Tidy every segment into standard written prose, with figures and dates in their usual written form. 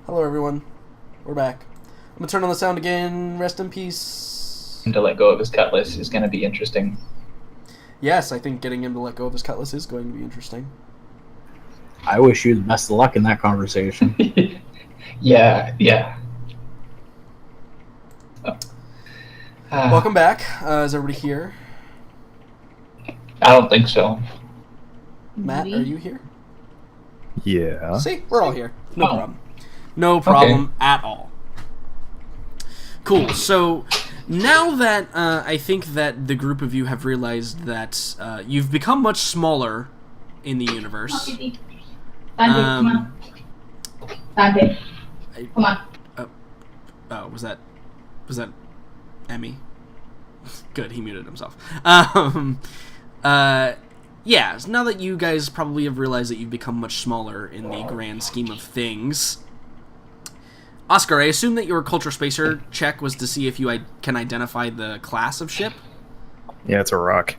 Hello, everyone. We're back. I'm gonna turn on the sound again. Rest in peace. To let go of his cutlass is going to be interesting. Yes, I think getting him to let go of his cutlass is going to be interesting. I wish you the best of luck in that conversation. Yeah. Welcome back. Is everybody here? I don't think so. Matt, are you here? Yeah. See, we're all here. No problem. No problem at all. Cool. So now that I think that the group of you have realized that you've become much smaller in the universe. Come on. Dante, come on. Oh, was that Emmy? Good, he muted himself. Yeah, so now that you guys probably have realized that you've become much smaller in the grand scheme of things, Oscar, I assume that your culture spacer check was to see if you can identify the class of ship? Yeah, it's a rock.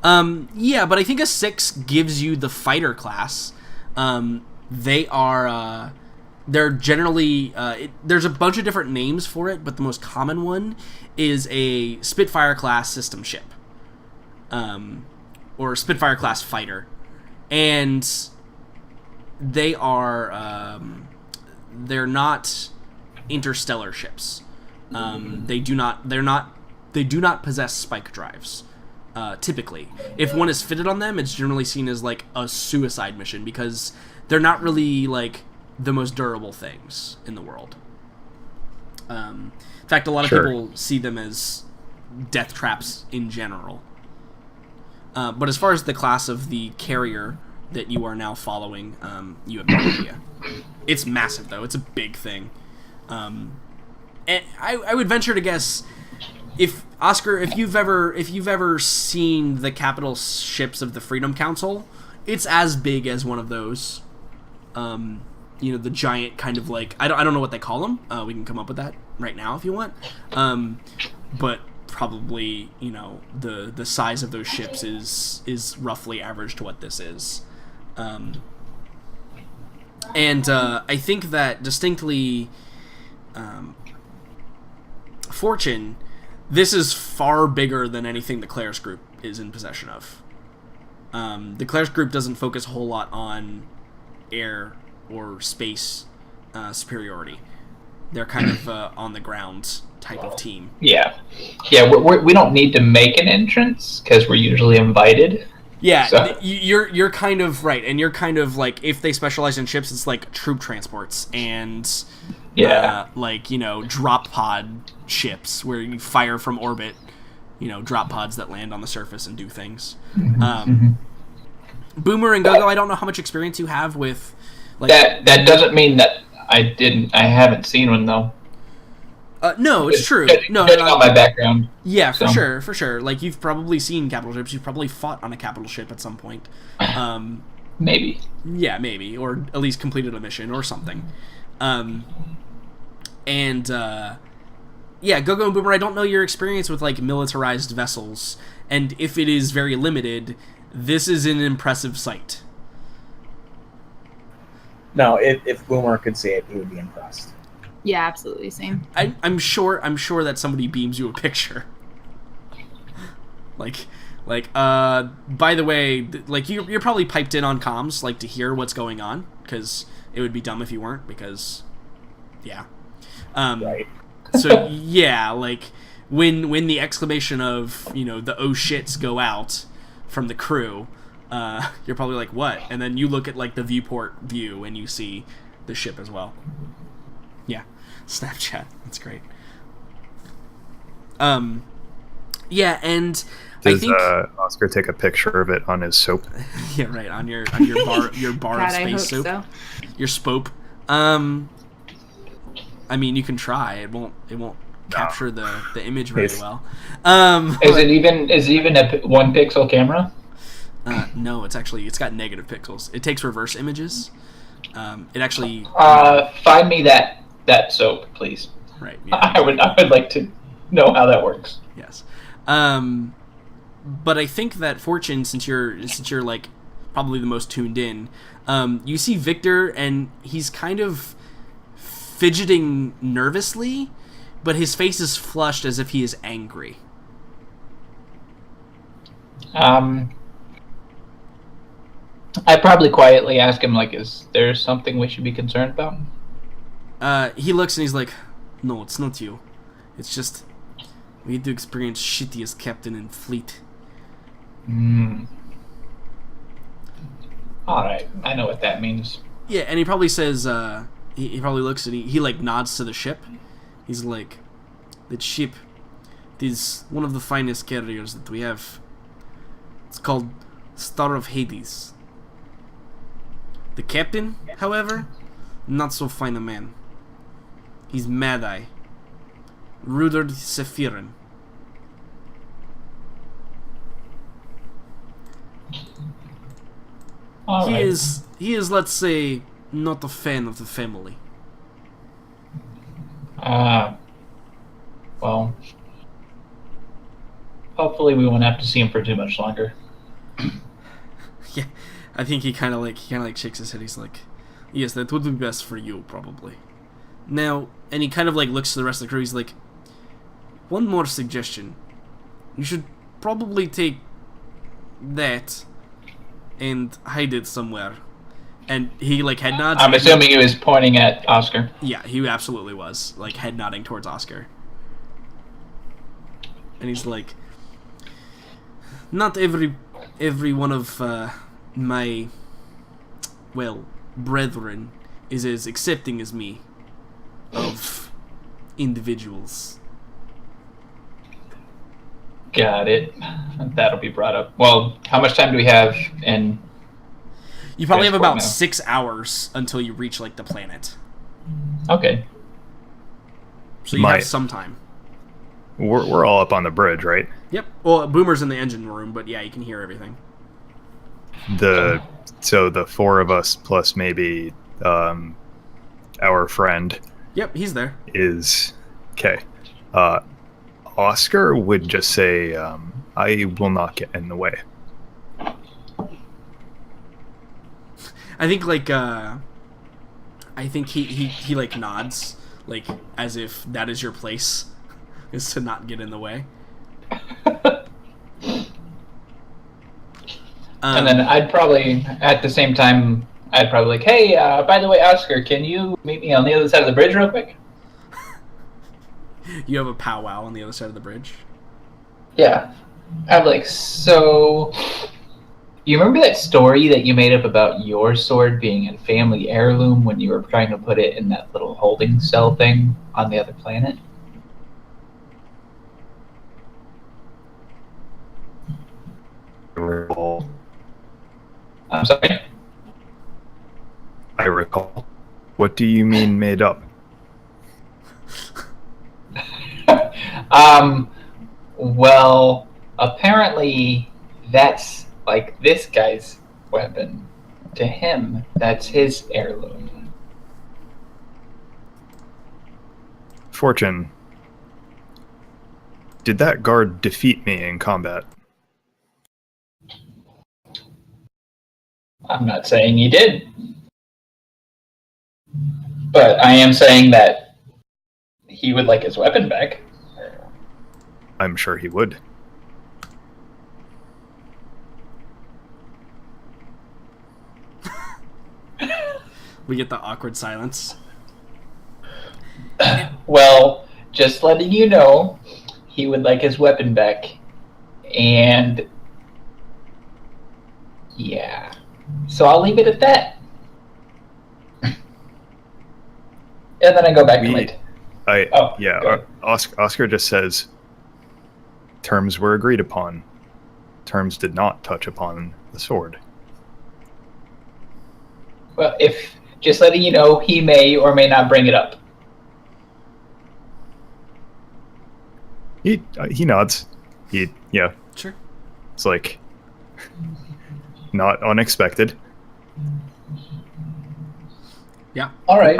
Yeah, but I think a 6 gives you the fighter class. They're generally, there's a bunch of different names for it, but the most common one is a Spitfire class system ship. Or Spitfire class fighter. And they are, they're not interstellar ships. They do not possess spike drives. Typically, if one is fitted on them, it's generally seen as like a suicide mission because they're not really like the most durable things in the world. In fact, a lot of people see them as death traps in general. But as far as the class of the carrier that you are now following, you have no idea. It's massive, though. It's a big thing. And I would venture to guess, if you've ever seen the capital ships of the Freedom Council, it's as big as one of those. The giant kind of like I don't know what they call them. We can come up with that right now if you want. But probably the size of those ships is roughly average to what this is. And I think that distinctly, Fortune, this is far bigger than anything the Claris group is in possession of. The Claris group doesn't focus a whole lot on air or space superiority. They're kind of on the ground type of team. Yeah. We don't need to make an entrance because we're usually invited. Yeah, so. You're kind of right, and you're kind of like, if they specialize in ships, it's like troop transports and drop pod ships where you fire from orbit, drop pods that land on the surface and do things. Boomer and Gogo, I don't know how much experience you have with like that doesn't mean that I haven't seen one though. No, it's true. No, on my background. Yeah, for sure. Like, you've probably seen capital ships. You've probably fought on a capital ship at some point. Maybe. Yeah, maybe, or at least completed a mission or something. Yeah, Gogo and Boomer, I don't know your experience with like militarized vessels, and if it is very limited, this is an impressive sight. No, if Boomer could see it, he would be impressed. Yeah, absolutely, same. I'm sure that somebody beams you a picture. By the way, like you're probably piped in on comms, like to hear what's going on, because it would be dumb if you weren't, because, yeah. Right. So yeah, like when the exclamation of the oh shits go out from the crew, you're probably like, what? And then you look at like the viewport view and you see the ship as well. Yeah, Snapchat. That's great. Yeah, and Does I think Oscar take a picture of it on his soap? yeah, right, on your bar God, of space I hope soap. so. Your spope. I mean, you can try. It won't capture the image very well. Is it even a 1 pixel camera? No, it's got negative pixels. It takes reverse images. It actually. Find me that soap, please. Right. Yeah. I would like to know how that works. Yes. But I think that Fortune, since you're like probably the most tuned in, you see Victor, and he's kind of fidgeting nervously, but his face is flushed as if he is angry. I probably quietly ask him, like, is there something we should be concerned about? He looks and he's like, no, it's not you. It's just, we had to experience shittiest captain in fleet. Alright, I know what that means. Yeah, and he probably says, he probably looks and he like nods to the ship. He's like, that ship is one of the finest carriers that we have. It's called Star of Hades. The captain, however, not so fine a man. He's Mad-Eye. Rudard Sephirin. He is, let's say, not a fan of the family. Well, hopefully we won't have to see him for too much longer. Yeah, I think he kind of like shakes his head. He's like, yes, that would be best for you, probably. Now, and he kind of like looks to the rest of the crew. He's like, one more suggestion. You should probably take that and hide it somewhere. And he like head nods. I'm assuming he was pointing at Oscar. Yeah, he absolutely was like head nodding towards Oscar. And he's like, not every one of my, well, brethren is as accepting as me of individuals. Got it. That'll be brought up. Well, how much time do we have in... You probably have about now? 6 hours until you reach, like, the planet. Okay. So you have some time. We're all up on the bridge, right? Yep. Well, Boomer's in the engine room, but yeah, you can hear everything. So the four of us plus maybe our friend. Yep, he's there. Is okay. Oscar would just say, "I will not get in the way." I think he like nods, like as if that is your place, is to not get in the way. And then I'd probably, at the same time, like, hey, by the way, Oscar, can you meet me on the other side of the bridge real quick? You have a powwow on the other side of the bridge? Yeah. I'm like, so... You remember that story that you made up about your sword being a family heirloom when you were trying to put it in that little holding cell thing on the other planet? I'm sorry? I recall. What do you mean made up? Well, apparently that's like this guy's weapon. To him, that's his heirloom. Fortune. Did that guard defeat me in combat? I'm not saying he did. But I am saying that he would like his weapon back. I'm sure he would. We get the awkward silence. Well, just letting you know, he would like his weapon back. And... yeah. So I'll leave it at that. And then I go back to my... Oscar just says, terms were agreed upon. Terms did not touch upon the sword. Well, if... just letting you know, he may or may not bring it up. He nods. Yeah. Sure. It's like... not unexpected. Yeah. All right.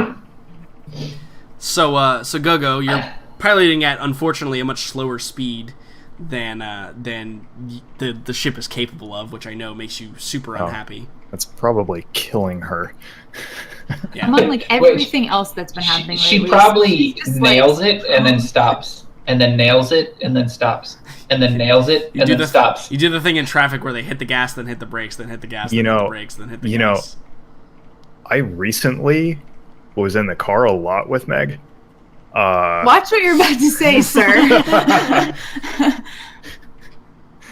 So Gogo, you're piloting at unfortunately a much slower speed than the ship is capable of, which I know makes you super unhappy. That's probably killing her. Yeah. Among like everything else that's been happening She lately, probably it's just, nails it and then stops, and then nails it and then stops, and then nails it and then stops. You do the thing in traffic where they hit the gas, then hit the brakes, then hit the gas, then hit the brakes, then hit the gas. I recently was in the car a lot with Meg. Watch what you're about to say, sir.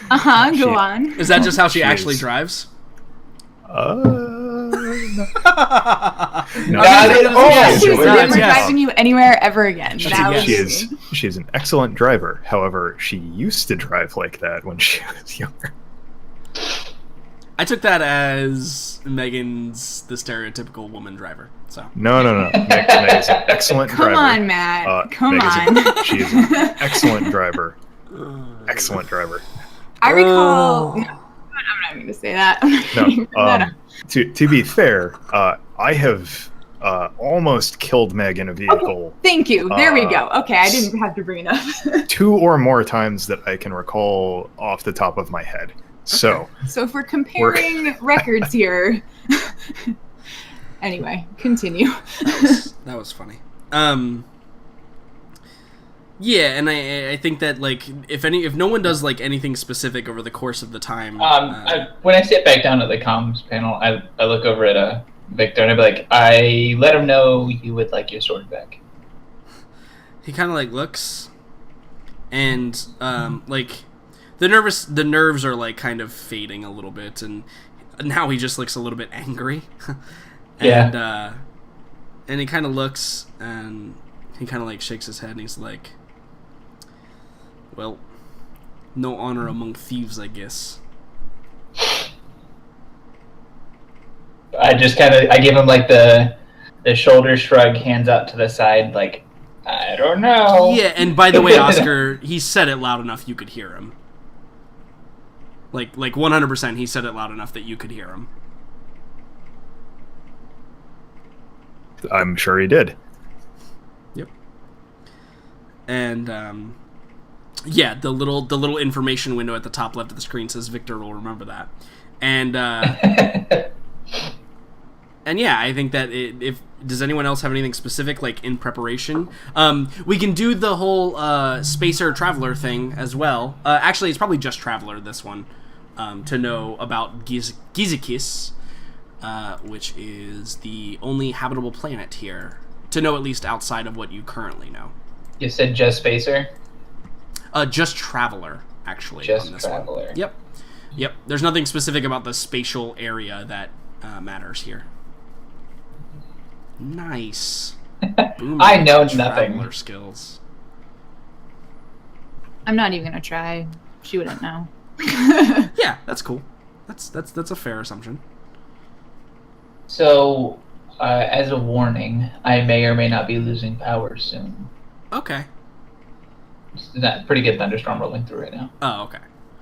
Go on. Is that just how she actually is- drives? No. Yes, she was No, never yes. driving you anywhere ever again. She- That was She is an excellent driver. However, she used to drive like that when she was younger. I took that as Megan's the stereotypical woman driver. So No. Meg is an excellent driver. Come on, Matt. Come Meg on. she is an excellent driver. Excellent driver. I recall. No, I'm not going to say that. I'm not gonna bring that up. To be fair, I have almost killed Meg in a vehicle Thank you. There we go. Okay, I didn't have to bring it up. 2 or more times that I can recall off the top of my head. So So if we're comparing records here. Anyway, continue. that was funny. Yeah, and I think that like if no one does like anything specific over the course of the time, When I sit back down at the comms panel, I look over at Victor and I be like, I let him know you would like your sword back. he kind of like looks, and like the nerves are like kind of fading a little bit, and now he just looks a little bit angry. Yeah. And he kind of looks and he kind of like shakes his head and he's like, well, no honor among thieves, I guess. I just I give him like the shoulder shrug, hands out to the side, like, I don't know. Yeah, and by the way, Oscar, he said it loud enough you could hear him. Like 100%, he said it loud enough that you could hear him. I'm sure he did. Yep. And yeah, the little information window at the top left of the screen says Victor will remember that. And and yeah, I think that if does anyone else have anything specific like in preparation? We can do the whole Spacer Traveler thing as well. Actually, it's probably just Traveler this one, to know about Gazoo-Kiss, which is the only habitable planet here. To know at least outside of what you currently know. You said just Spacer? Just Traveler, actually. Just on this Traveler. One. Yep. There's nothing specific about the spatial area that matters here. Nice. Boomer I know Traveler nothing. skills. I'm not even going to try. She wouldn't know. Yeah, that's cool. That's a fair assumption. So, as a warning, I may or may not be losing power soon. Okay. It's that pretty good thunderstorm rolling through right now. Oh, okay.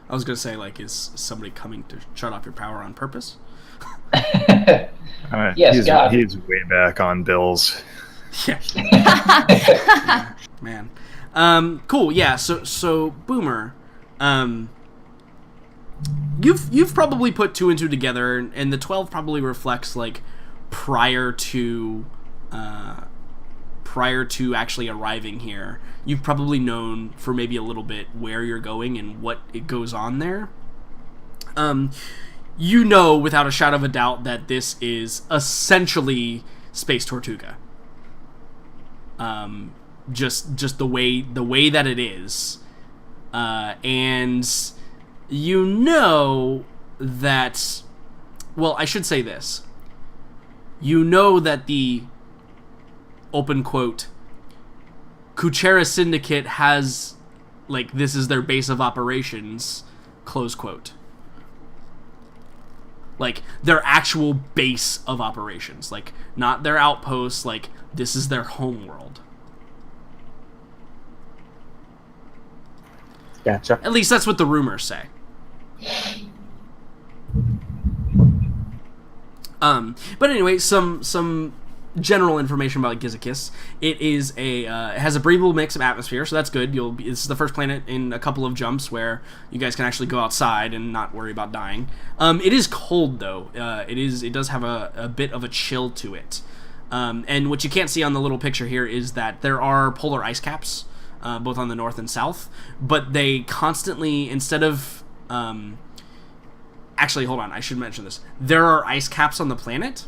I was gonna say, like, is somebody coming to shut off your power on purpose? Yes, God. He's way back on bills. Yeah. Yeah, man. Cool. Yeah. So Boomer, you've probably put 2 and 2 together, and the 12 probably reflects like prior to actually arriving here. You've probably known for maybe a little bit where you're going and what it goes on there. You know without a shadow of a doubt that this is essentially Space Tortuga. Just the way that it is, and you know that. Well, I should say this. You know that the open quote Kuchera Syndicate has, like, this is their base of operations, close quote. Like, their actual base of operations. Like, not their outposts, like, this is their homeworld. Gotcha. At least that's what the rumors say. But anyway, some general information about Gazoo-Kiss. It is it has a breathable mix of atmosphere, so that's good. This is the first planet in a couple of jumps where you guys can actually go outside and not worry about dying. It is cold though. It does have a bit of a chill to it. And what you can't see on the little picture here is that there are polar ice caps, both on the north and south, but they constantly, instead of actually, hold on, I should mention this. There are ice caps on the planet,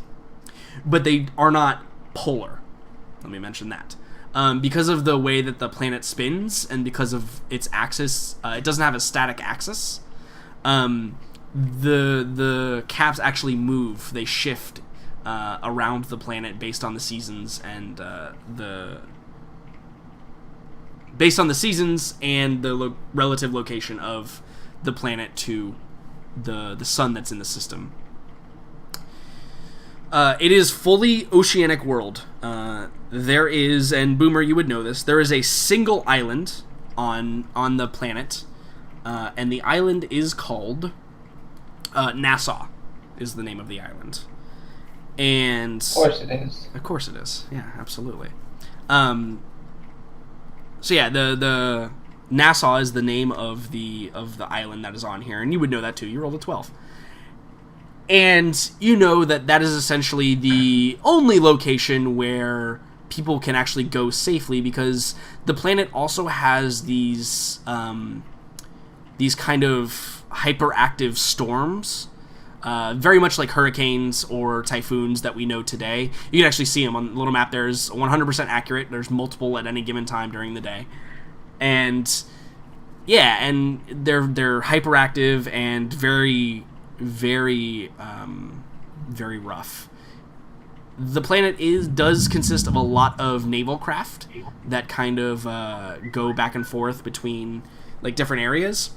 but they are not polar. Let me mention that. Because of the way that the planet spins and because of its axis, it doesn't have a static axis. The caps actually move. They shift around the planet based on the seasons and the relative location of the planet to the sun that's in the system. It is fully oceanic world. There is, and Boomer, you would know this, there is a single island on the planet, and the island is called Nassau, is the name of the island. And Of course it is. Of course it is. Yeah, absolutely. So yeah, the Nassau is the name of the island that is on here, and you would know that too. You rolled a 12. And you know that is essentially the only location where people can actually go safely, because the planet also has these kind of hyperactive storms, very much like hurricanes or typhoons that we know today. You can actually see them on the little map. There's 100% accurate. There's multiple at any given time during the day. And yeah, and they're hyperactive and very, very, very rough. The planet does consist of a lot of naval craft that kind of go back and forth between like different areas.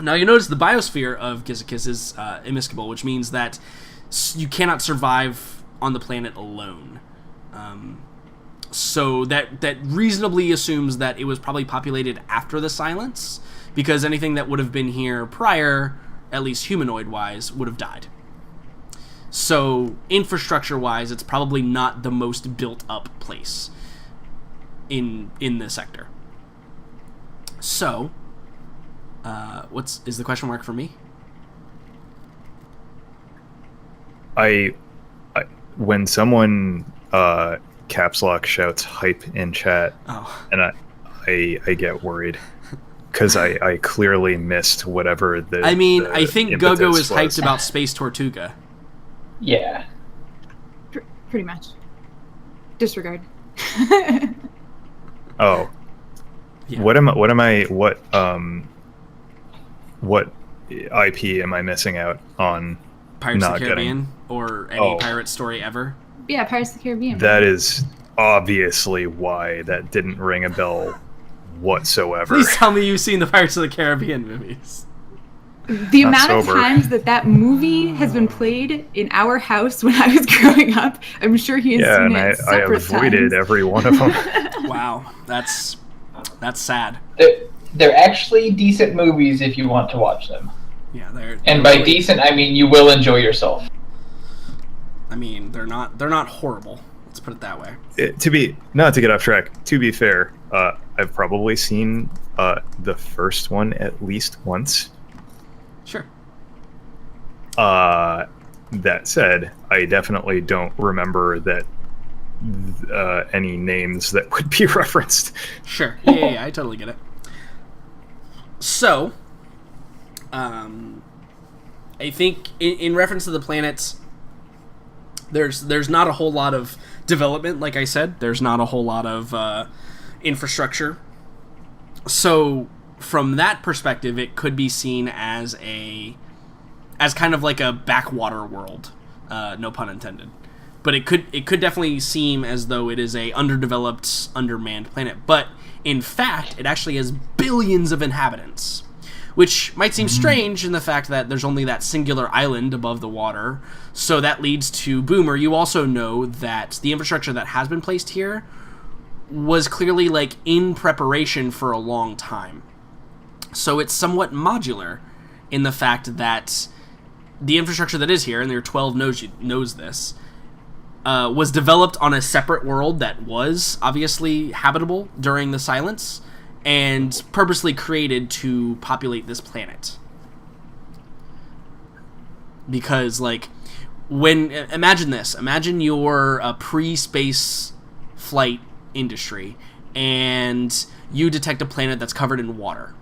Now you notice the biosphere of Gazoo-Kiss is immiscible, which means that you cannot survive on the planet alone. So that reasonably assumes that it was probably populated after the silence, because anything that would have been here prior, at least humanoid-wise, would have died. So infrastructure-wise, it's probably not the most built-up place in the sector. So, is the question mark for me? When someone caps lock shouts hype in chat, and I get worried because I clearly missed whatever the. I mean, the I think impetus Gogo is was. hyped about Space Tortuga. Yeah. Pretty much. Disregard. Oh. Yeah. What IP am I missing out on? Pirates of not the Caribbean getting? or any pirate story ever? Yeah, Pirates of the Caribbean. That is obviously why that didn't ring a bell whatsoever. Please tell me you've seen the Pirates of the Caribbean movies. The Not amount of sober. times that movie has been played in our house when I was growing up, I'm sure he has Yeah, seen and it I separate avoided times. every one of them. Wow, that's sad. They're actually decent movies if you want to watch them. Yeah, they're And by decent, I mean you will enjoy yourself. I mean, they're not horrible. Let's put it that way. Not to get off track, to be fair, I've probably seen the first one at least once. Sure. That said, I definitely don't remember that any names that would be referenced. Sure. Yeah, I totally get it. So, I think in reference to the planets, there's not a whole lot of development. Like I said, there's not a whole lot of infrastructure. So, from that perspective, it could be seen as kind of like a backwater world. No pun intended. But it could definitely seem as though it is a underdeveloped, undermanned planet. But in fact, it actually has billions of inhabitants, which might seem strange in the fact that there's only that singular island above the water. So that leads to Boomer. You also know that the infrastructure that has been placed here was clearly like in preparation for a long time. So it's somewhat modular in the fact that the infrastructure that is here, and there are 12 knows this, was developed on a separate world that was obviously habitable during the silence, and purposely created to populate this planet. Because, like, imagine this. Imagine you're a pre-space flight industry, and you detect a planet that's covered in water.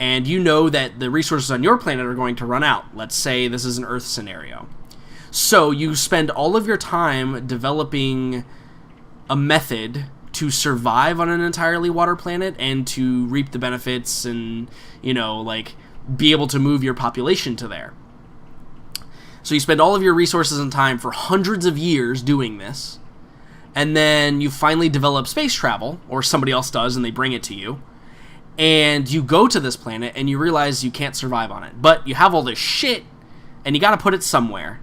And you know that the resources on your planet are going to run out. Let's say this is an Earth scenario. So you spend all of your time developing a method to survive on an entirely water planet and to reap the benefits and, like, be able to move your population to there. So you spend all of your resources and time for hundreds of years doing this, and then you finally develop space travel, or somebody else does and they bring it to you, and you go to this planet and you realize you can't survive on it. But you have all this shit, and you gotta put it somewhere.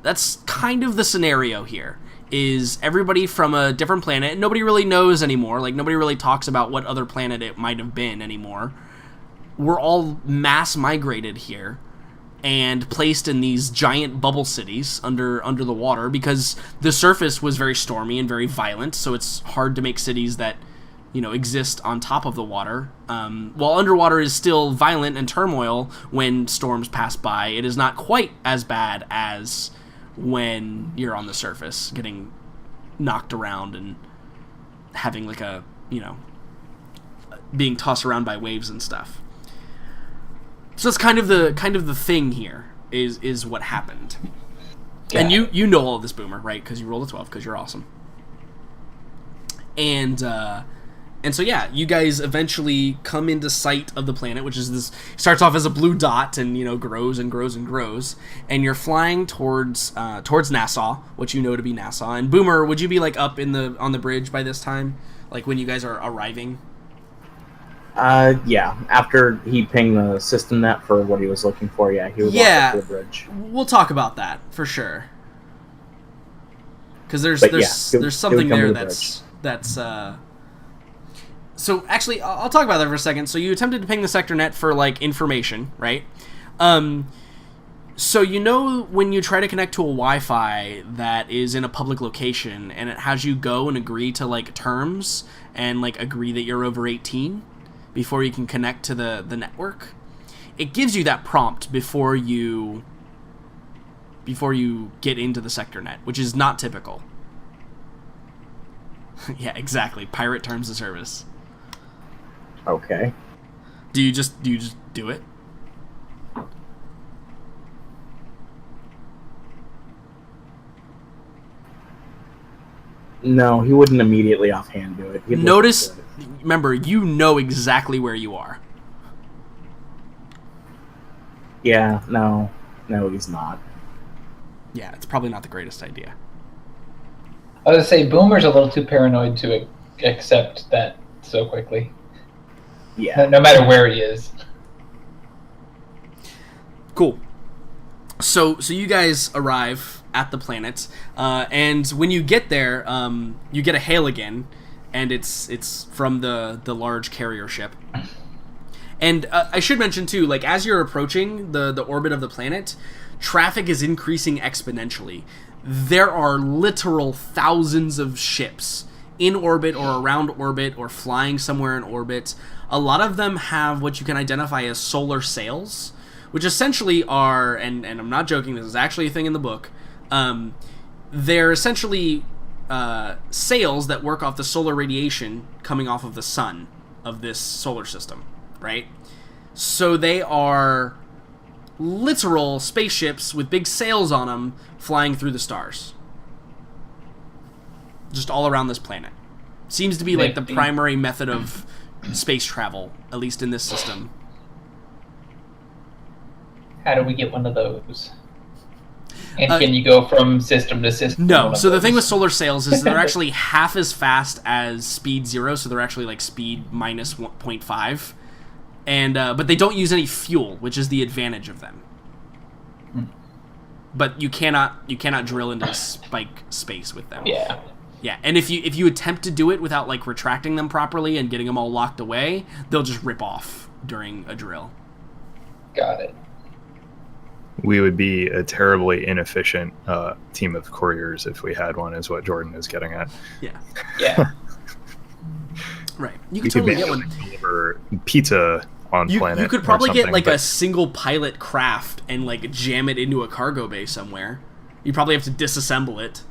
That's kind of the scenario here, is everybody from a different planet, and nobody really knows anymore, like nobody really talks about what other planet it might have been anymore. We're all mass migrated here, and placed in these giant bubble cities under the water, because the surface was very stormy and very violent, so it's hard to make cities that, exist on top of the water. While underwater is still violent and turmoil when storms pass by, it is not quite as bad as when you're on the surface, getting knocked around and having like a, being tossed around by waves and stuff. So that's kind of the thing here is what happened. Yeah. And you know all of this, Boomer, right? Because you rolled a 12, because you're awesome. And so yeah, you guys eventually come into sight of the planet, which is this, starts off as a blue dot and grows and grows and grows, and you're flying towards Nassau, which you know to be Nassau. And Boomer, would you be like up on the bridge by this time, like when you guys are arriving? Yeah. After he pinged the system net for what he was looking for, yeah, he was walk up to the bridge. We'll talk about that for sure. Because there's something there that's So actually, I'll talk about that for a second. So you attempted to ping the sector net for like information, right? So when you try to connect to a Wi-Fi that is in a public location and it has you go and agree to like terms and like agree that you're over 18 before you can connect to the network, it gives you that prompt before you get into the sector net, which is not typical. Yeah, exactly. Pirate terms of service. Okay. Do you just do it? No, he wouldn't immediately offhand do it. Remember, you know exactly where you are. Yeah, no, he's not. Yeah, it's probably not the greatest idea. I would say Boomer's a little too paranoid to accept that so quickly. Yeah. No matter where he is. Cool. So you guys arrive at the planet, and when you get there, you get a hail again, and it's from the large carrier ship. And I should mention too, like as you're approaching the orbit of the planet, traffic is increasing exponentially. There are literal thousands of ships in orbit or around orbit or flying somewhere in orbit. A lot of them have what you can identify as solar sails, which essentially are, and I'm not joking, this is actually a thing in the book, they're essentially sails that work off the solar radiation coming off of the sun of this solar system, right? So they are literal spaceships with big sails on them flying through the stars. Just all around this planet. Seems to be like the primary method of space travel, at least in this system. How do we get one of those? And can you go from system to system? No. So the thing with solar sails is they're actually half as fast as speed 0, so they're actually like speed minus 1.5. And but they don't use any fuel, which is the advantage of them. But you cannot drill into spike space with them. Yeah. Yeah, and if you attempt to do it without like retracting them properly and getting them all locked away, they'll just rip off during a drill. Got it. we would be a terribly inefficient team of couriers if we had one, is what Jordan is getting at. Yeah. Right. You could totally get one. Deliver pizza on planet. You could probably get like a single pilot craft and like jam it into a cargo bay somewhere. You probably have to disassemble it,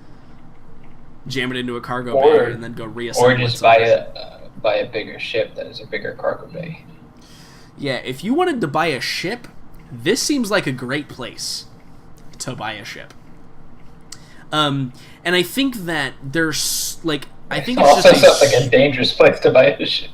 jam it into a cargo bay, and then go reassemble it. Or just buy a bigger ship that is a bigger cargo bay. Yeah, if you wanted to buy a ship, this seems like a great place to buy a ship. And I think that there's like It also sounds like a dangerous place to buy a ship.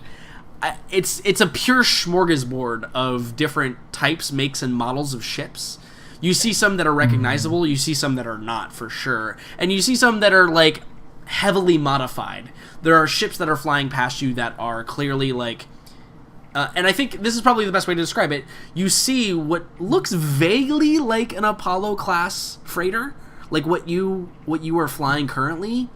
It's a pure smorgasbord of different types, makes, and models of ships. You see some that are recognizable, you see some that are not, for sure. And you see some that are, like, heavily modified. There are ships that are flying past you that are clearly, like... and I think this is probably the best way to describe it. You see what looks vaguely like an Apollo-class freighter, like what you are flying currently,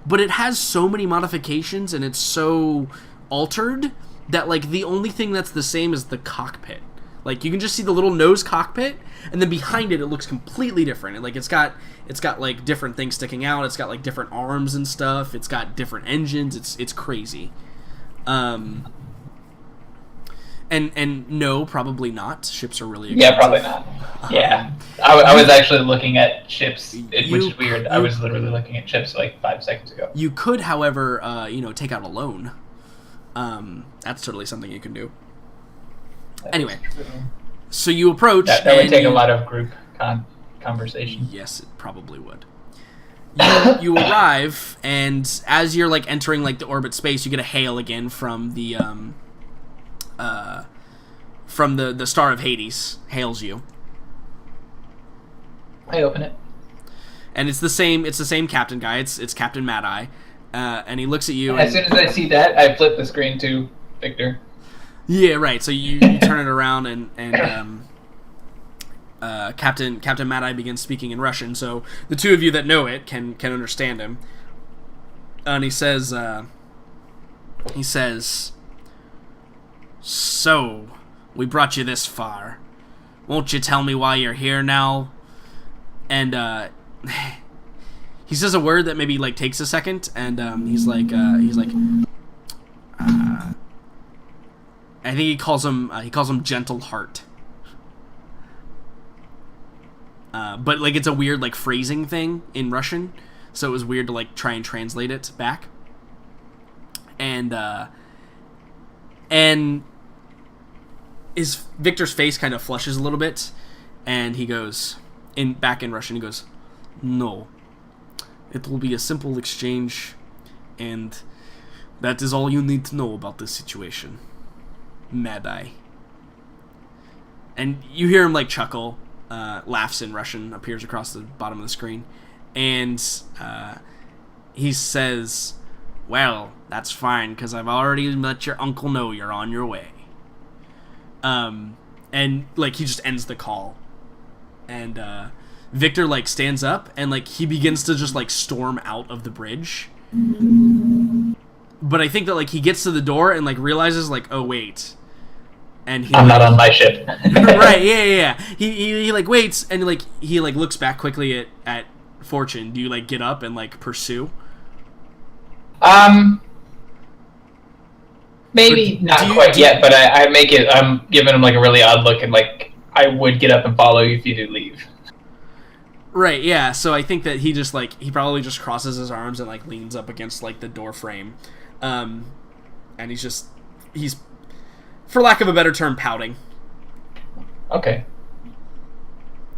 but it has so many modifications and it's so altered that, like, the only thing that's the same is the cockpit. Like, you can just see the little nose cockpit, and then behind it, it looks completely different. And, like, it's got like different things sticking out. It's got like different arms and stuff. It's got different engines. It's crazy. And no, probably not. Ships are really expensive. Yeah, probably not. Yeah, I was actually looking at ships, which is weird. I was literally looking at ships like 5 seconds ago. You could, however, take out a loan. That's totally something you can do. Anyway, so you approach. That would take a lot of group conversation. Yes, it probably would. You arrive, and as you're like entering like the orbit space, you get a hail again from the Star of Hades. Hails you. I open it, and it's the same captain guy. It's Captain Mad Eye, and he looks at you. As soon as I see that, I flip the screen to Victor. Yeah, right. So you turn it around, and Captain Mad Eye begins speaking in Russian. So the two of you that know it can understand him. And he says, "So, we brought you this far. Won't you tell me why you're here now?" And he says a word that maybe like takes a second, and he's like. I think he calls him Gentle Heart. But like it's a weird like phrasing thing in Russian, so it was weird to like try and translate it back. And Victor's face kind of flushes a little bit, and he goes back in Russian. He goes, "No, it will be a simple exchange, and that is all you need to know about this situation. Mad Eye." And you hear him like chuckle, laughs in Russian, appears across the bottom of the screen, and he says, "Well, that's fine, because I've already let your uncle know you're on your way." And like he just ends the call, and Victor like stands up and like he begins to just like storm out of the bridge. But I think that like he gets to the door and like realizes like, oh wait, and I'm not on my ship. Right? Yeah. He like waits and like he like looks back quickly at Fortune. Do you like get up and like pursue? Maybe not quite yet, but I make it. I'm giving him like a really odd look and like I would get up and follow you if you do leave. Right, yeah, so I think that he just, like, he probably just crosses his arms and, like, leans up against, like, the door frame. And he's, for lack of a better term, pouting. Okay.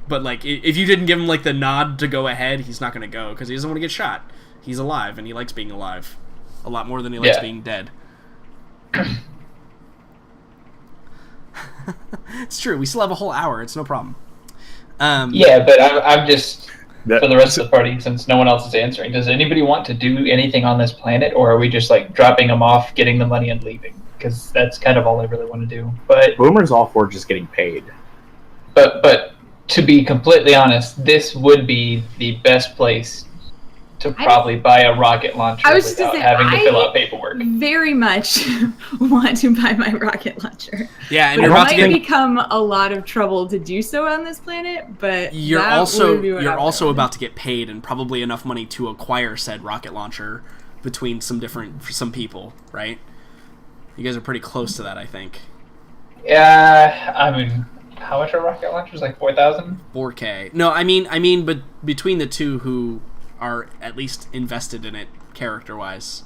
But, like, if you didn't give him, like, the nod to go ahead, he's not going to go, because he doesn't want to get shot. He's alive, and he likes being alive. A lot more than he likes being dead. It's true, we still have a whole hour, it's no problem. Yeah, but I'm just, for the rest of the party, since no one else is answering, does anybody want to do anything on this planet, or are we just, like, dropping them off, getting the money, and leaving? Because that's kind of all I really want to do. But Boomer's all for just getting paid. But to be completely honest, this would be the best place to probably buy a rocket launcher without having to fill out paperwork. Very much want to buy my rocket launcher. Yeah, and but you're about to become a lot of trouble to do so on this planet. But you're also about to get paid and probably enough money to acquire said rocket launcher between some people, right? You guys are pretty close to that, I think. Yeah, I mean, how much are rocket launchers? Like 4,000? 4K. No, I mean, but between the two who are at least invested in it character-wise,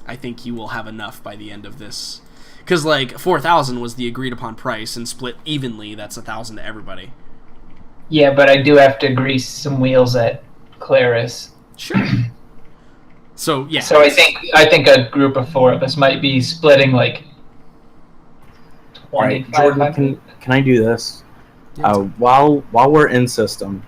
I think you will have enough by the end of this. Because, like, 4,000 was the agreed-upon price, and split evenly, that's 1,000 to everybody. Yeah, but I do have to grease some wheels at Claris. Sure. So, yeah. So I think a group of 4 of us might be splitting, like, 20. Jordan, can I do this? Yeah. While we're in system,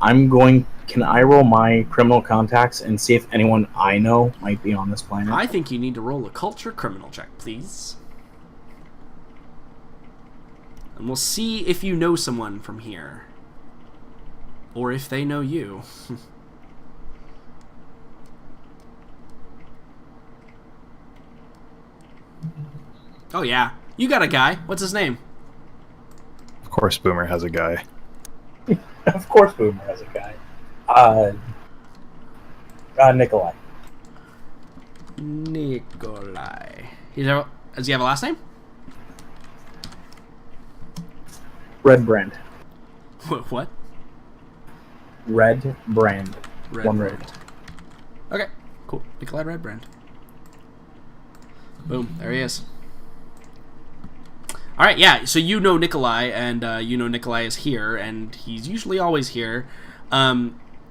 can I roll my criminal contacts and see if anyone I know might be on this planet? I think you need to roll a culture criminal check, please. And we'll see if you know someone from here. Or if they know you. Oh yeah, you got a guy. What's his name? Of course Boomer has a guy. Of course Boomer has a guy. Nikolai. Nikolai. Does he have a last name? Red Brand. What? Red Brand. One Brand. Okay, cool. Nikolai Red Brand. Boom, there he is. Alright, yeah, so you know Nikolai, and you know Nikolai is here, and he's usually always here.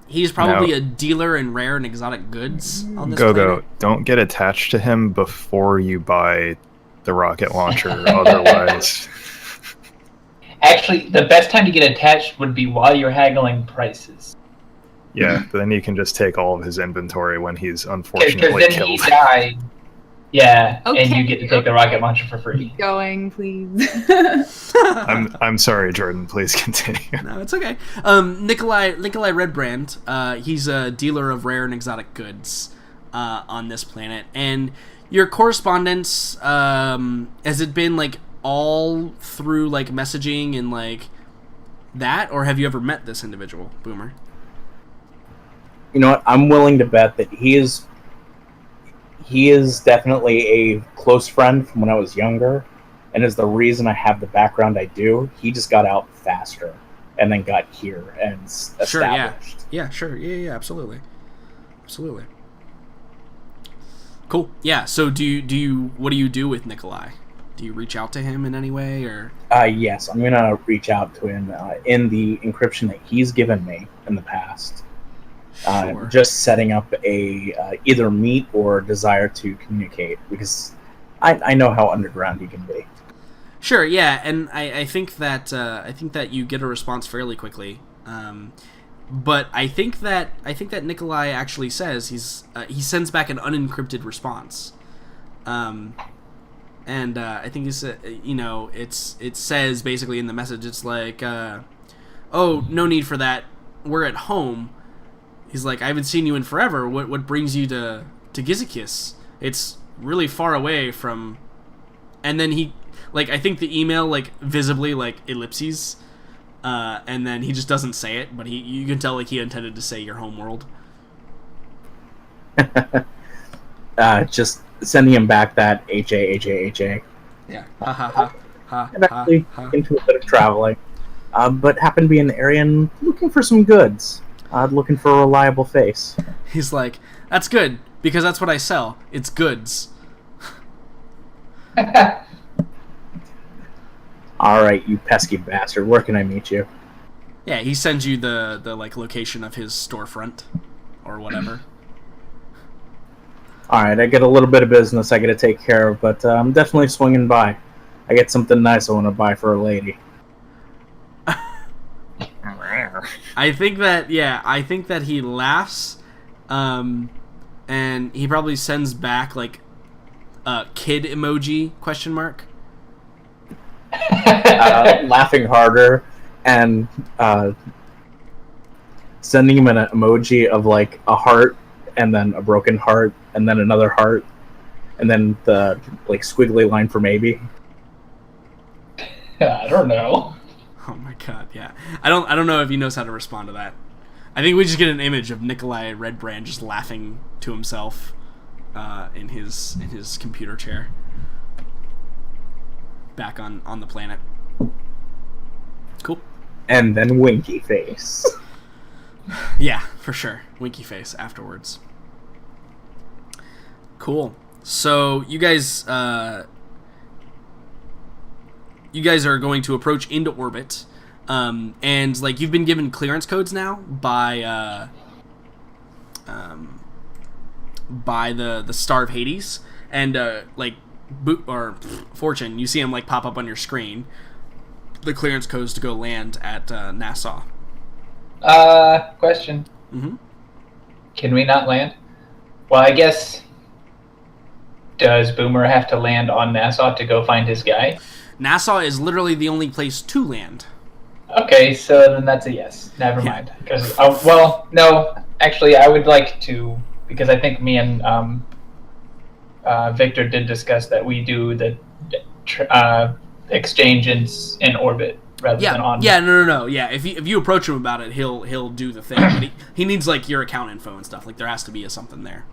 He's probably a dealer in rare and exotic goods on this planet. Don't get attached to him before you buy the rocket launcher, otherwise... Actually, the best time to get attached would be while you're haggling prices. Yeah, but then you can just take all of his inventory when he's unfortunately then killed. He died. Yeah, okay. And you get to take the rocket launcher for free. Keep going, please. I'm sorry, Jordan. Please continue. No, it's okay. Nikolai Redbrand. He's a dealer of rare and exotic goods on this planet. And your correspondence has it been like all through like messaging and like that, or have you ever met this individual, Boomer? You know what? I'm willing to bet that he is definitely a close friend from when I was younger, and is the reason I have the background I do. He just got out faster and then got here and established. Sure, yeah, sure, yeah, absolutely. Cool. Yeah. So, do you? What do you do with Nikolai? Do you reach out to him in any way, or? Yes, I'm gonna reach out to him in the encryption that he's given me in the past. Sure. Just setting up a either meet or desire to communicate, because I know how underground he can be. Sure, yeah, and I think that you get a response fairly quickly. But I think that Nikolai actually says he sends back an unencrypted response. And I think it says basically in the message, it's like, oh, no need for that. We're at home. He's like, I haven't seen you in forever. What brings you to Gazoo-Kiss? It's really far away from... And then he... Like, I think the email, like, visibly, like, ellipses. And then he just doesn't say it, but you can tell, like, he intended to say your home world. Just sending him back that H-A. Yeah. Ha ha ha. Ha and actually into a bit of traveling. But happened to be in the area and looking for some goods. Looking for a reliable face. He's like, that's good, because that's what I sell. It's goods. Alright, you pesky bastard. Where can I meet you? Yeah, he sends you the like location of his storefront or whatever. Alright, I get a little bit of business I gotta take care of, but I'm definitely swinging by. I get something nice I want to buy for a lady. I think that he laughs, and he probably sends back like a kid emoji ? Laughing harder, and sending him an emoji of like a heart and then a broken heart and then another heart and then the like squiggly line for maybe. I don't know. Oh my god, yeah. I don't know if he knows how to respond to that. I think we just get an image of Nikolai Redbrand just laughing to himself in his computer chair back on the planet. Cool. And then winky face. Yeah, for sure. Winky face afterwards. Cool. So you guys are going to approach into orbit, and like you've been given clearance codes now by the Star of Hades, and Fortune. You see him like pop up on your screen. The clearance codes to go land at Nassau. Question. Mm-hmm. Can we not land? Well, I guess. Does Boomer have to land on Nassau to go find his guy? Nassau is literally the only place to land. Okay, so then that's a yes. Never mind. Because well, no, actually, I would like to, because I think me and Victor did discuss that we do the exchange in orbit rather than on. Yeah, no. Yeah, if you approach him about it, he'll do the thing. But he needs like your account info and stuff. Like there has to be something there.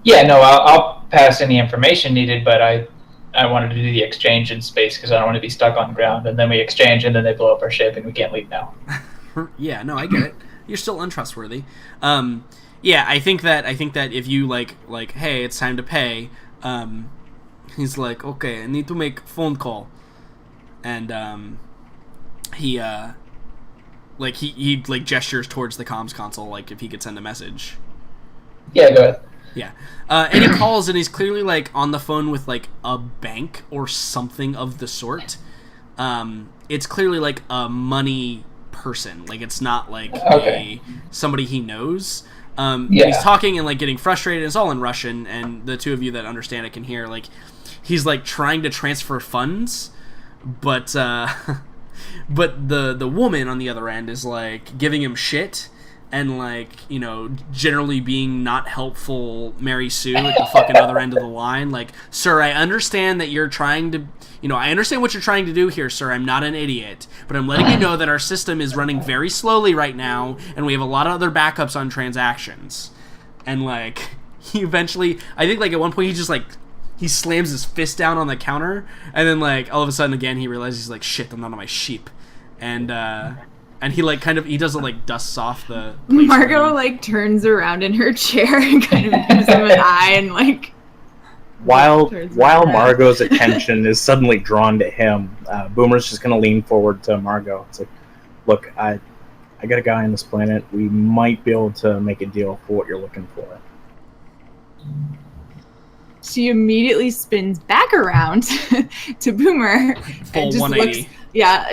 Yeah, no, I'll pass any information needed, but I wanted to do the exchange in space because I don't want to be stuck on ground. And then we exchange, and then they blow up our ship, and we can't leave now. Yeah, no, I get it. You're still untrustworthy. Yeah, I think that if you like, hey, it's time to pay. He's like, okay, I need to make a phone call, and he gestures towards the comms console, like if he could send a message. Yeah, go ahead. Yeah. And he calls, and he's clearly, like, on the phone with, like, a bank or something of the sort. It's clearly, like, a money person. Like, it's not, like, somebody he knows. He's talking and, like, getting frustrated. It's all in Russian, and the two of you that understand it can hear, like, he's, like, trying to transfer funds, but, but the woman on the other end is, like, giving him shit. And, like, you know, generally being not helpful Mary Sue at the fucking other end of the line. Like, sir, I understand that you're trying to... You know, I understand what you're trying to do here, sir. I'm not an idiot. But I'm letting you know that our system is running very slowly right now, and we have a lot of other backups on transactions. And, like, he eventually... I think, like, at one point he just, like... He slams his fist down on the counter, and then, like, all of a sudden, again, he realizes he's like, shit, I'm not on my sheep. And he, like, he doesn't, like, dusts off the... Margot, like, turns around in her chair and kind of gives him an eye and, like... While Margot's attention is suddenly drawn to him, Boomer's just going to lean forward to Margot. It's like, look, I got a guy on this planet. We might be able to make a deal for what you're looking for. She immediately spins back around to Boomer. Full and just 180.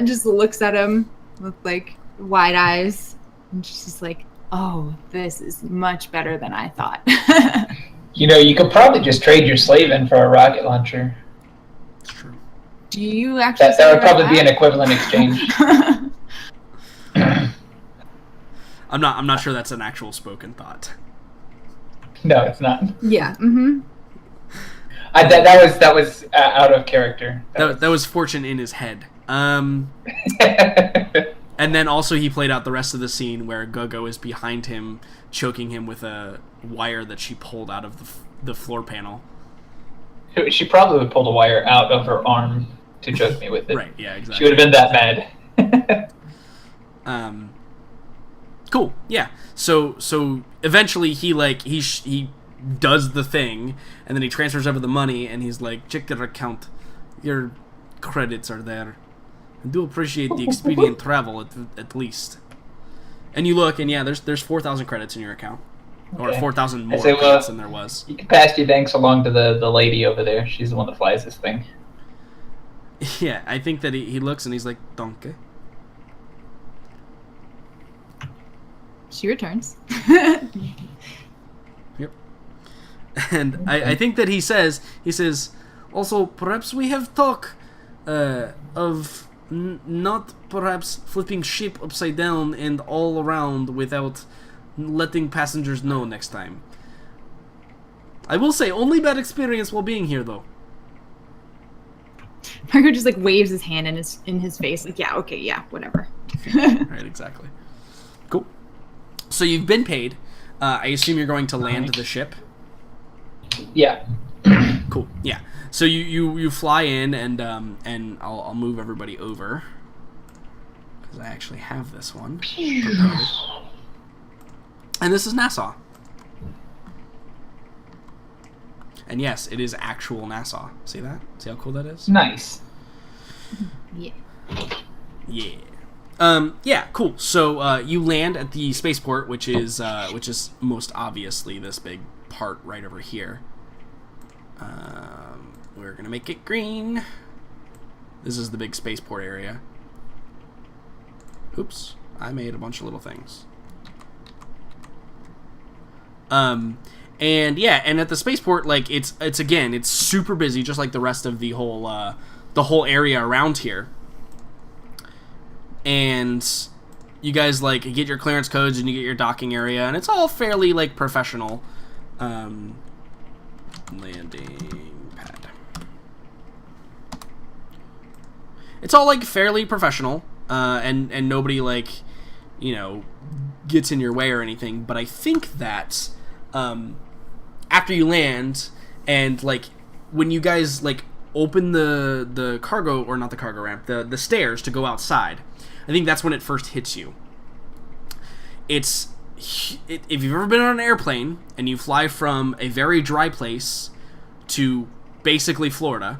Just looks at him with, like, wide eyes, and she's just like, oh, this is much better than I thought. You know, you could probably just trade your slave in for a rocket launcher. It's true. Do you actually that would probably be an equivalent exchange. I'm not sure that's an actual spoken thought. No, it's not. Yeah. Mm-hmm. That was out of character. That was Fortune in his head. And then also he played out the rest of the scene where Gogo is behind him, choking him with a wire that she pulled out of the floor panel. She probably would pull the wire out of her arm to choke me with it. Right, yeah, exactly. She would have been that mad. Cool, yeah. So eventually he does the thing, and then he transfers over the money, and he's like, check your account. Your credits are there. I do appreciate the expedient travel at least. And you look, and yeah, there's 4,000 credits in your account. Or 4,000 more credits than there was. You can pass your thanks along to the lady over there. She's the one that flies this thing. Yeah, I think that he looks and he's like, Danke. She returns. Yep. And I think that he says, also, perhaps we have talk of Not perhaps flipping ship upside down and all around without letting passengers know next time. I will say, only bad experience while being here, though. Margo just like waves his hand in his face, like, yeah, okay, yeah, whatever. Right, exactly. Cool. So you've been paid. I assume you're going to land the ship. Yeah. Cool. Yeah. So you fly in, and I'll move everybody over because I actually have this one prepared. And this is Nassau. And yes, it is actual Nassau. See that? See how cool that is? Nice. Yeah. Yeah. Yeah, cool. So you land at the spaceport, which is most obviously this big part right over here. We're gonna make it green. This is the big spaceport area. Oops, I made a bunch of little things. And yeah, and at the spaceport, like it's super busy, just like the rest of the whole area around here. And you guys like get your clearance codes and you get your docking area, and it's all fairly like professional. Landing pad. It's all like fairly professional, and nobody like, gets in your way or anything. But I think that after you land and like when you guys like open the cargo, or not the cargo ramp, the stairs to go outside, I think that's when it first hits you. If you've ever been on an airplane and you fly from a very dry place to basically Florida,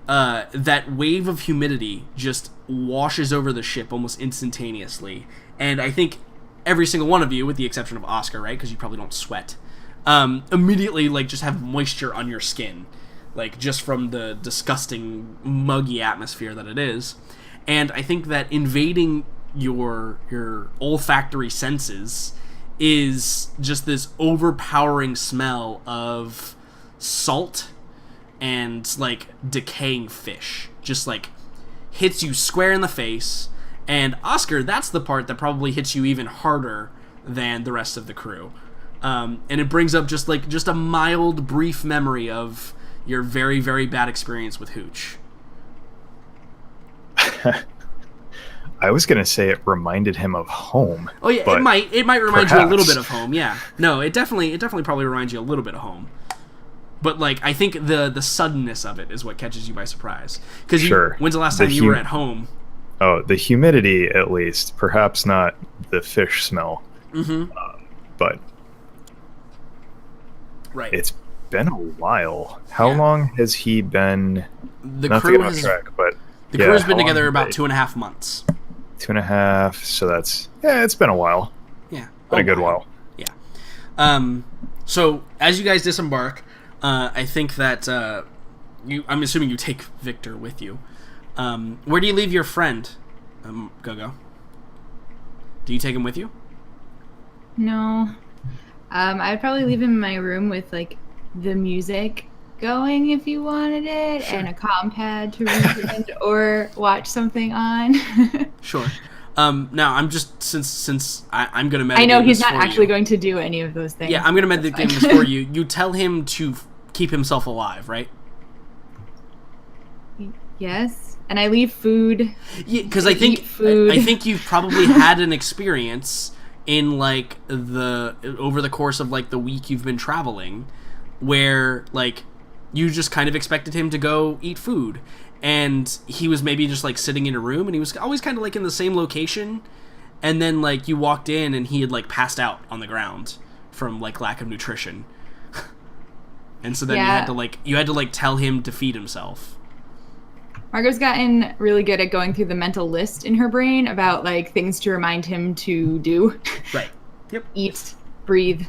that wave of humidity just washes over the ship almost instantaneously. And I think every single one of you, with the exception of Oscar, right, because you probably don't sweat, immediately like just have moisture on your skin, like just from the disgusting muggy atmosphere that it is. And I think that invading your olfactory senses is just this overpowering smell of salt and like decaying fish, just like hits you square in the face. And Oscar, that's the part that probably hits you even harder than the rest of the crew. And it brings up just a mild, brief memory of your very, very bad experience with Hooch. I was gonna say it reminded him of home. Oh yeah, it might remind you a little bit of home. Yeah, no, it definitely probably reminds you a little bit of home. But like, I think the suddenness of it is what catches you by surprise. Because when's the last time you were at home? Oh, the humidity, at least. Perhaps not the fish smell. Mm-hmm. But right, it's been a while. How long has he been? The not crew to get has off track, but the crew has been together about 2.5 months. 2.5. So that's it's been a while. Yeah, been a good while. Yeah. So as you guys disembark, I think that I'm assuming you take Victor with you. Where do you leave your friend, Gogo? Do you take him with you? No. I'd probably leave him in my room with like the music going if you wanted it, sure, and a comm pad to read or watch something on. Sure. Now I'm just since I'm gonna medicate. I know he's not for actually you. going to do any of those things. Yeah, I'm gonna medicate this for you. You tell him to keep himself alive, right? Yes, and I leave food. Yeah, because I think you've probably had an experience in like over the course of like the week you've been traveling, where like you just kind of expected him to go eat food, and he was maybe just like sitting in a room, and he was always kind of like in the same location, and then like you walked in and he had like passed out on the ground from like lack of nutrition, and so then you had to tell him to feed himself. Margot's gotten really good at going through the mental list in her brain about like things to remind him to do. Right. Yep. Eat, breathe,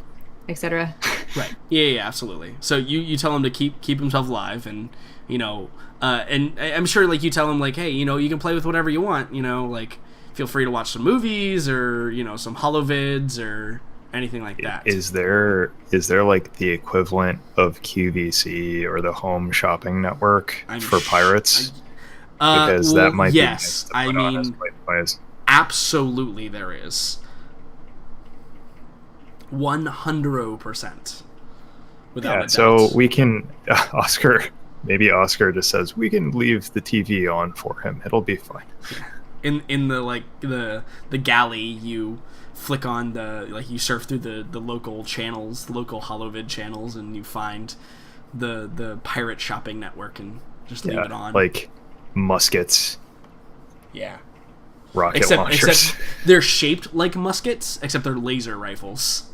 etc. Right. Yeah, absolutely. So you tell him to keep himself alive, and and I'm sure like you tell him like, hey, you can play with whatever you want, like feel free to watch some movies or some holovids or anything like that. Is there like the equivalent of QVC or the Home Shopping Network for pirates? Because that might be yes. nice to put on as white noise. Absolutely there is. 100%. Without a doubt. So we can, maybe Oscar just says, we can leave the TV on for him. It'll be fine. In the, like, the galley, you flick on you surf through the local channels, the local holovid channels, and you find the pirate shopping network and just leave it on. Like muskets. Yeah. Rocket launchers. Except they're shaped like muskets, except they're laser rifles.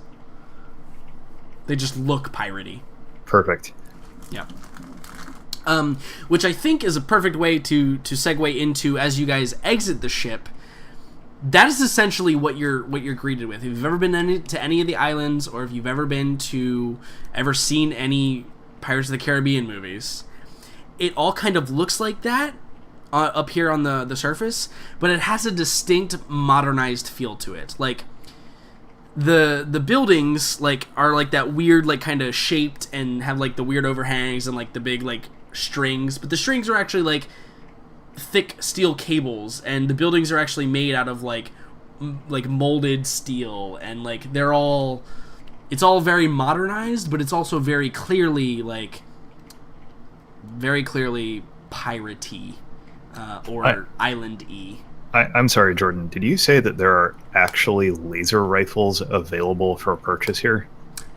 They just look piratey. Perfect. Yep. Which I think is a perfect way to segue into, as you guys exit the ship, that is essentially what you're greeted with. If you've ever been to any of the islands, or if you've ever seen any Pirates of the Caribbean movies, it all kind of looks like that up here on the surface, but it has a distinct modernized feel to it. Like the buildings are like that weird kind of shaped and have like the weird overhangs and like the big strings, but the strings are actually like thick steel cables, and the buildings are actually made out of like molded steel, and it's all very modernized, but it's also very clearly piratey or island-y. I'm sorry, Jordan. Did you say that there are actually laser rifles available for purchase here?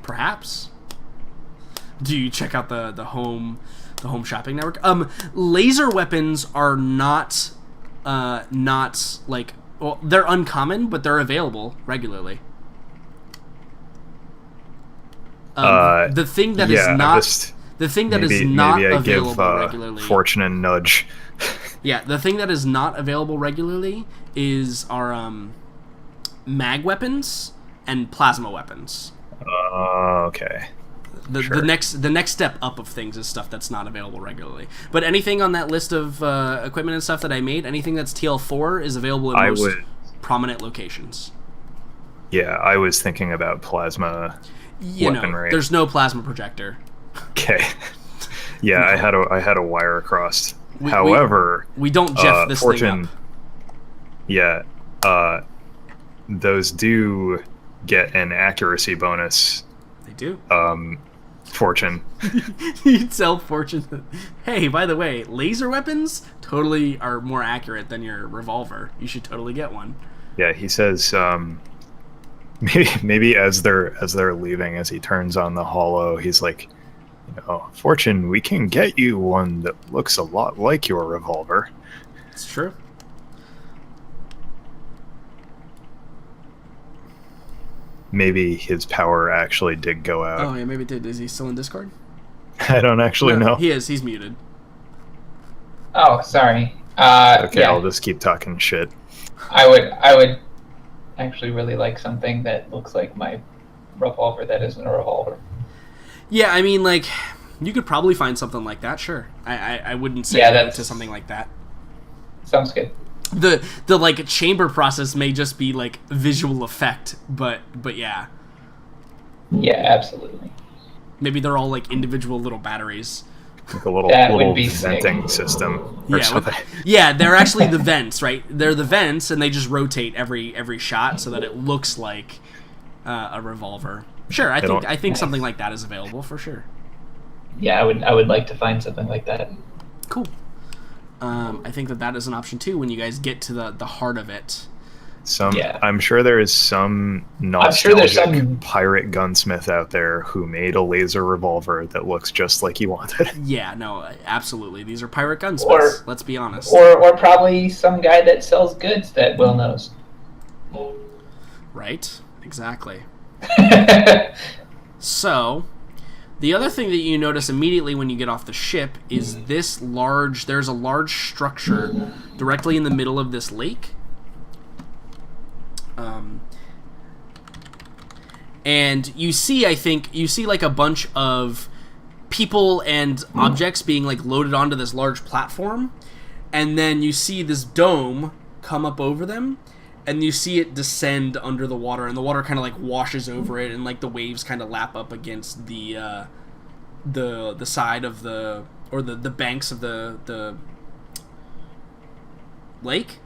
Perhaps. Do you check out the home shopping network? Laser weapons are not they're uncommon, but they're available regularly. The thing that is not available regularly. Fortune a nudge. Yeah, the thing that is not available regularly is our mag weapons and plasma weapons. Okay. The next step up of things is stuff that's not available regularly. But anything on that list of equipment and stuff that I made, anything that's TL4 is available in most prominent locations. Yeah, I was thinking about plasma weaponry. There's no plasma projector. Okay. Yeah, no. I had a wire across. However, we don't Jeff this Fortune, thing up. Yeah, those do get an accuracy bonus. They do. Fortune. You tell Fortune, hey, by the way, laser weapons totally are more accurate than your revolver. You should totally get one. Yeah, he says maybe as they're leaving, as he turns on the holo, he's like, Fortune, we can get you one that looks a lot like your revolver. It's true. Maybe his power actually did go out. Oh, yeah, maybe it did. Is he still in Discord? I don't actually know. He is. He's muted. Oh, sorry. Okay, yeah. I'll just keep talking shit. I would actually really like something that looks like my revolver that isn't a revolver. Yeah, I mean, you could probably find something like that, sure. I wouldn't say no to something like that. Sounds good. The chamber process may just be visual effect, but yeah. Yeah, absolutely. Maybe they're all individual little batteries. Like a little venting system or something. Yeah, they're actually the vents, right? They're the vents, and they just rotate every shot so that it looks like a revolver. Sure, I think something like that is available for sure. Yeah, I would like to find something like that. Cool. I think that is an option too when you guys get to the heart of it. I'm sure there is some nostalgic pirate gunsmith out there who made a laser revolver that looks just like he wanted. Yeah, no, absolutely. These are pirate gunsmiths. Let's be honest. Or probably some guy that sells goods that Will knows. Right. Exactly. So, the other thing that you notice immediately when you get off the ship is there's a large structure directly in the middle of this lake. And you see a bunch of people and objects being loaded onto this large platform, and then you see this dome come up over them, and you see it descend under the water, and the water kind of washes over it, and the waves kind of lap up against the side of the banks of the lake,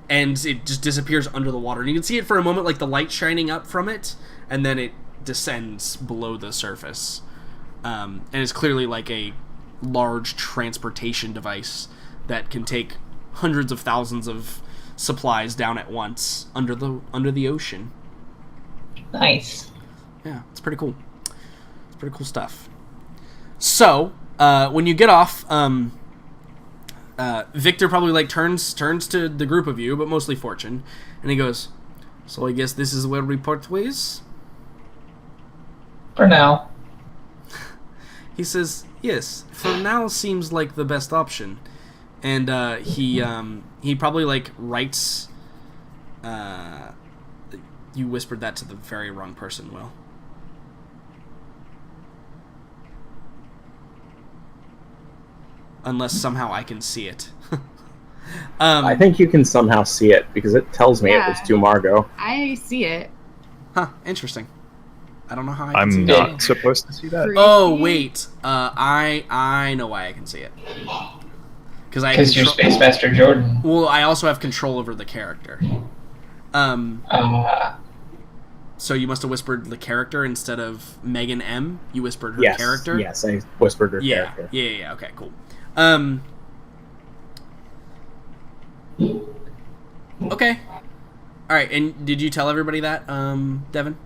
and it just disappears under the water. And you can see it for a moment, like the light shining up from it, and then it descends below the surface. And it's clearly like a large transportation device that can take hundreds of thousands of supplies down at once under the ocean. Nice. Yeah, it's pretty cool. It's pretty cool stuff. So, when you get off, Victor probably like turns to the group of you, but mostly Fortune, and he goes, "So I guess this is where we part ways?" For now. He says, "Yes, for now seems like the best option." And he probably like writes. You whispered that to the very wrong person, Will. Unless somehow I can see it. I think you can somehow see it because it tells me it was to Margot. I see it. Huh? Interesting. I don't know how I can I'm see not it. supposed to see that. Oh wait, I know why I can see it. Because you're Space Master Jordan. Well, I also have control over the character. So you must have whispered the character instead of Megan M. You whispered her character. Yes, I whispered her character. Yeah. Okay, cool. Okay. All right. And did you tell everybody that, Devin?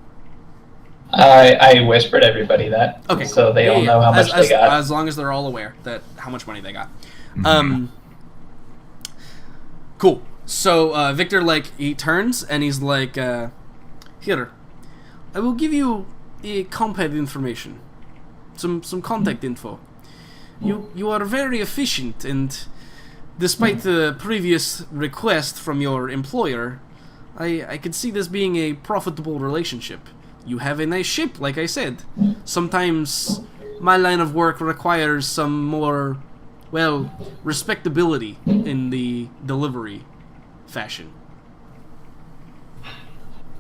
I whispered everybody that. Okay. So they all know how much they got. As long as they're all aware that how much money they got. Cool. So Victor, like, he turns and he's like, "Here, I will give you a contact information, some contact info. You are very efficient, and despite the previous request from your employer, I could see this being a profitable relationship. You have a nice ship, like I said. Sometimes my line of work requires some more, well, respectability in the delivery fashion."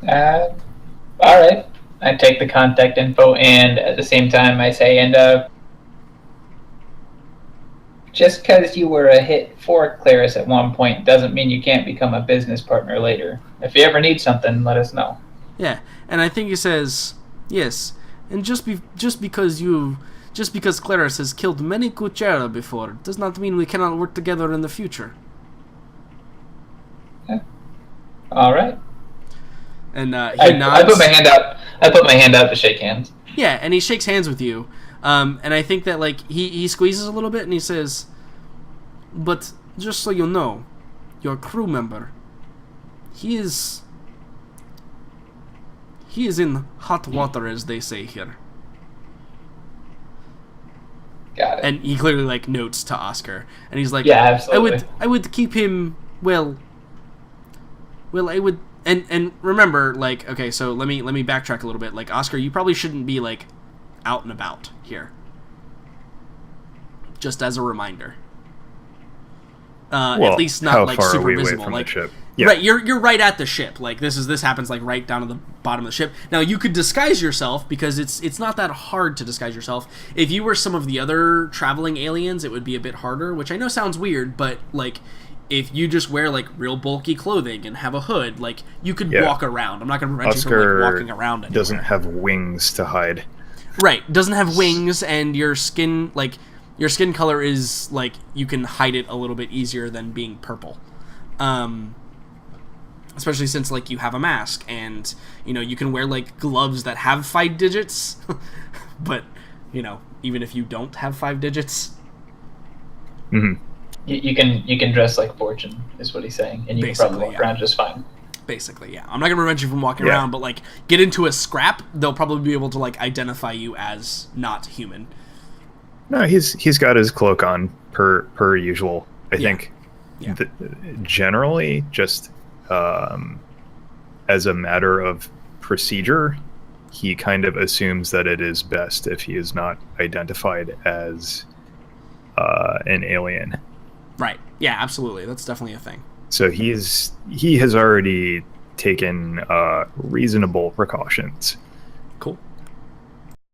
Alright. I take the contact info, and at the same time I say, just because you were a hit for Claris at one point doesn't mean you can't become a business partner later. If you ever need something, let us know. Yeah, and I think he says, "Yes, and just because Claris has killed many Kuchera before does not mean we cannot work together in the future." Yeah. All right. And he I nods. put my hand out. I put my hand out to shake hands. Yeah, and he shakes hands with you. And I think that like he squeezes a little bit and he says, "But just so you know, your crew member, he is in hot water, as they say here." Got it. And he clearly like notes to Oscar, and he's like, Yeah, absolutely. I would keep him well, I would." And remember, like, okay, so let me backtrack a little bit. Like, Oscar, you probably shouldn't be like out and about here. Just as a reminder. At least not how like far super are we away visible. from Like, the ship? Yeah. Right, you're right at the ship. Like this happens like right down to the bottom of the ship. Now you could disguise yourself because it's not that hard to disguise yourself. If you were some of the other traveling aliens, it would be a bit harder, which I know sounds weird, but like if you just wear like real bulky clothing and have a hood, like you could walk around. I'm not going to prevent you from like walking around anywhere. Doesn't have wings to hide. Right, doesn't have wings, and your skin color is like you can hide it a little bit easier than being purple. Especially since like you have a mask, and you can wear like gloves that have 5 digits, but even if you don't have 5 digits. Mm-hmm. You can dress like Fortune, is what he's saying, and you can probably walk around just fine. Basically, yeah. I'm not gonna prevent you from walking around, but like get into a scrap, they'll probably be able to like identify you as not human. No, he's got his cloak on per usual. I think. Yeah. Generally, just as a matter of procedure, he kind of assumes that it is best if he is not identified as an alien. Right. Yeah, absolutely. That's definitely a thing. So he has already taken reasonable precautions. Cool.